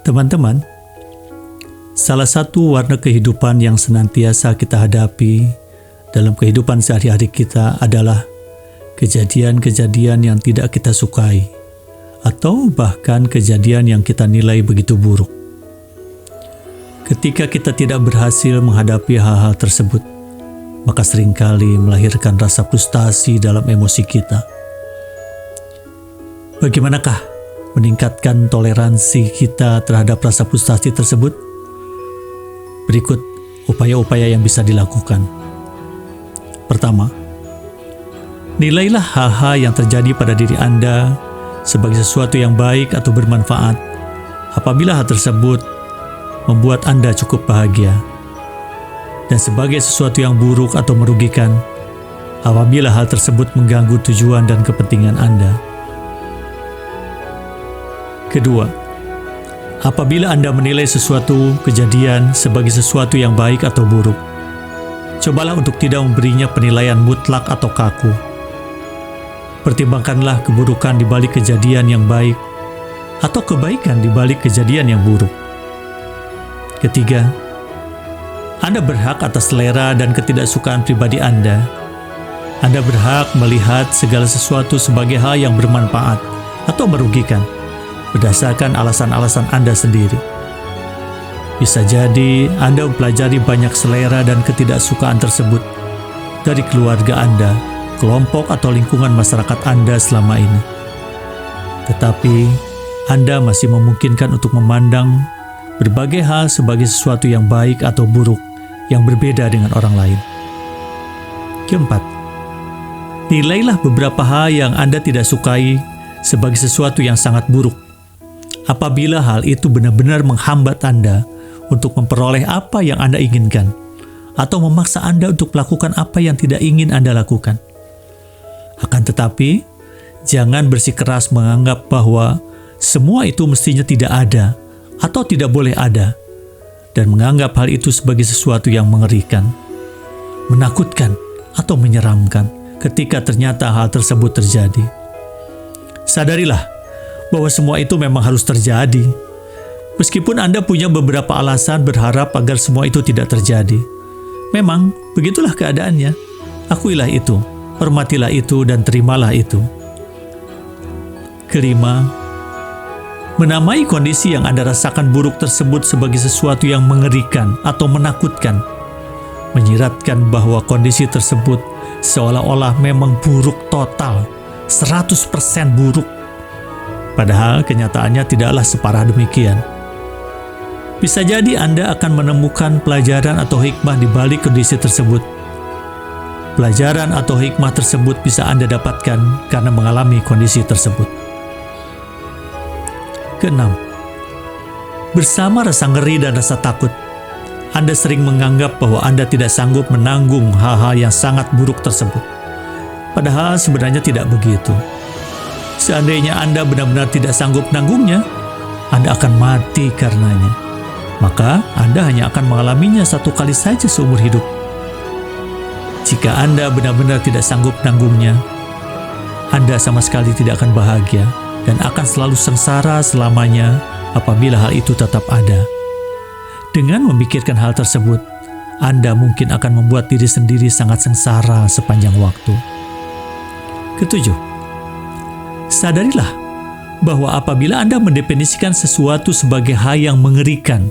Teman-teman, salah satu warna kehidupan yang senantiasa kita hadapi dalam kehidupan sehari-hari kita adalah kejadian-kejadian yang tidak kita sukai, atau bahkan kejadian yang kita nilai begitu buruk. Ketika kita tidak berhasil menghadapi hal-hal tersebut, maka seringkali melahirkan rasa frustasi dalam emosi kita. Bagaimanakah meningkatkan toleransi kita terhadap rasa frustasi tersebut? Berikut upaya-upaya yang bisa dilakukan. Pertama, nilailah hal-hal yang terjadi pada diri Anda sebagai sesuatu yang baik atau bermanfaat apabila hal tersebut membuat Anda cukup bahagia, dan sebagai sesuatu yang buruk atau merugikan apabila hal tersebut mengganggu tujuan dan kepentingan Anda. Kedua, apabila Anda menilai sesuatu kejadian sebagai sesuatu yang baik atau buruk, cobalah untuk tidak memberinya penilaian mutlak atau kaku. Pertimbangkanlah keburukan di balik kejadian yang baik atau kebaikan di balik kejadian yang buruk. Ketiga, Anda berhak atas selera dan ketidaksukaan pribadi Anda. Anda berhak melihat segala sesuatu sebagai hal yang bermanfaat atau merugikan berdasarkan alasan-alasan Anda sendiri. Bisa jadi Anda mempelajari banyak selera dan ketidaksukaan tersebut dari keluarga Anda, kelompok atau lingkungan masyarakat Anda selama ini. Tetapi Anda masih memungkinkan untuk memandang berbagai hal sebagai sesuatu yang baik atau buruk yang berbeda dengan orang lain. Keempat, nilailah beberapa hal yang Anda tidak sukai sebagai sesuatu yang sangat buruk apabila hal itu benar-benar menghambat Anda untuk memperoleh apa yang Anda inginkan, atau memaksa Anda untuk melakukan apa yang tidak ingin Anda lakukan. Akan tetapi, jangan bersikeras menganggap bahwa semua itu mestinya tidak ada atau tidak boleh ada, dan menganggap hal itu sebagai sesuatu yang mengerikan, menakutkan, atau menyeramkan ketika ternyata hal tersebut terjadi. Sadarilah bahwa semua itu memang harus terjadi. Meskipun Anda punya beberapa alasan berharap agar semua itu tidak terjadi. Memang, begitulah keadaannya. Akuilah itu, hormatilah itu, dan terimalah itu. Kelima, menamai kondisi yang Anda rasakan buruk tersebut sebagai sesuatu yang mengerikan atau menakutkan. Menyiratkan bahwa kondisi tersebut seolah-olah memang buruk total, 100% buruk. Padahal kenyataannya tidaklah separah demikian. Bisa jadi Anda akan menemukan pelajaran atau hikmah di balik kondisi tersebut. Pelajaran atau hikmah tersebut bisa Anda dapatkan karena mengalami kondisi tersebut. Keenam, bersama rasa ngeri dan rasa takut, Anda sering menganggap bahwa Anda tidak sanggup menanggung hal-hal yang sangat buruk tersebut. Padahal sebenarnya tidak begitu. Seandainya Anda benar-benar tidak sanggup menanggungnya, Anda akan mati karenanya. Maka Anda hanya akan mengalaminya satu kali saja seumur hidup. Jika Anda benar-benar tidak sanggup menanggungnya, Anda sama sekali tidak akan bahagia dan akan selalu sengsara selamanya apabila hal itu tetap ada. Dengan memikirkan hal tersebut, Anda mungkin akan membuat diri sendiri sangat sengsara sepanjang waktu. Ketujuh, sadarilah bahwa apabila Anda mendefinisikan sesuatu sebagai hal yang mengerikan,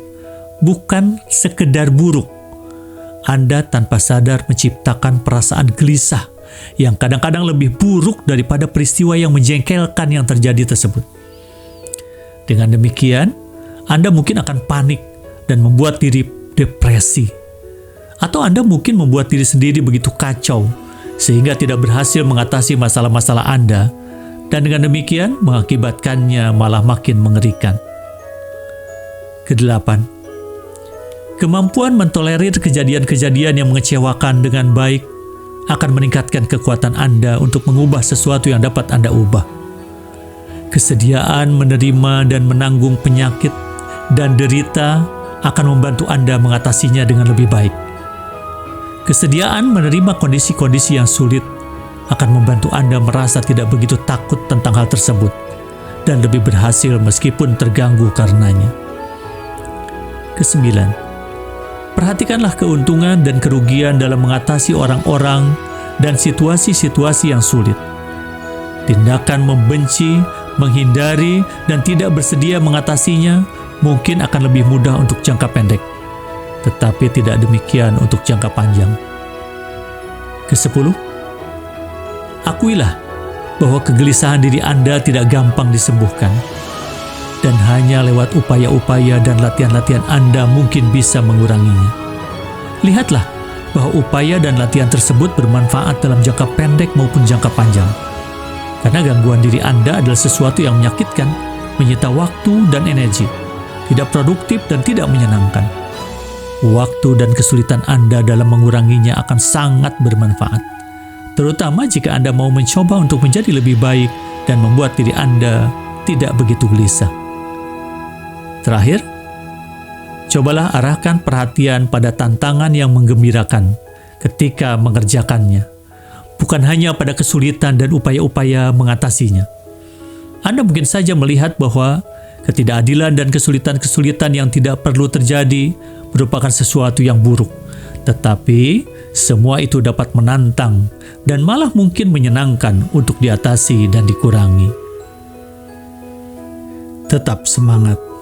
bukan sekedar buruk, Anda tanpa sadar menciptakan perasaan gelisah yang kadang-kadang lebih buruk daripada peristiwa yang menjengkelkan yang terjadi tersebut. Dengan demikian, Anda mungkin akan panik dan membuat diri depresi. Atau Anda mungkin membuat diri sendiri begitu kacau sehingga tidak berhasil mengatasi masalah-masalah Anda, dan dengan demikian mengakibatkannya malah makin mengerikan. Kedelapan, kemampuan mentolerir kejadian-kejadian yang mengecewakan dengan baik akan meningkatkan kekuatan Anda untuk mengubah sesuatu yang dapat Anda ubah. Kesediaan menerima dan menanggung penyakit dan derita akan membantu Anda mengatasinya dengan lebih baik. Kesediaan menerima kondisi-kondisi yang sulit akan membantu Anda merasa tidak begitu takut tentang hal tersebut dan lebih berhasil meskipun terganggu karenanya. Kesembilan, perhatikanlah keuntungan dan kerugian dalam mengatasi orang-orang dan situasi-situasi yang sulit. Tindakan membenci, menghindari, dan tidak bersedia mengatasinya mungkin akan lebih mudah untuk jangka pendek, tetapi tidak demikian untuk jangka panjang. Kesepuluh, akuilah bahwa kegelisahan diri Anda tidak gampang disembuhkan, dan hanya lewat upaya-upaya dan latihan-latihan Anda mungkin bisa menguranginya. Lihatlah bahwa upaya dan latihan tersebut bermanfaat dalam jangka pendek maupun jangka panjang. Karena gangguan diri Anda adalah sesuatu yang menyakitkan, menyita waktu dan energi, tidak produktif dan tidak menyenangkan. Waktu dan kesulitan Anda dalam menguranginya akan sangat bermanfaat, terutama jika Anda mau mencoba untuk menjadi lebih baik dan membuat diri Anda tidak begitu gelisah. Terakhir, cobalah arahkan perhatian pada tantangan yang menggembirakan ketika mengerjakannya, bukan hanya pada kesulitan dan upaya-upaya mengatasinya. Anda mungkin saja melihat bahwa ketidakadilan dan kesulitan-kesulitan yang tidak perlu terjadi merupakan sesuatu yang buruk, tetapi semua itu dapat menantang dan malah mungkin menyenangkan untuk diatasi dan dikurangi. Tetap semangat.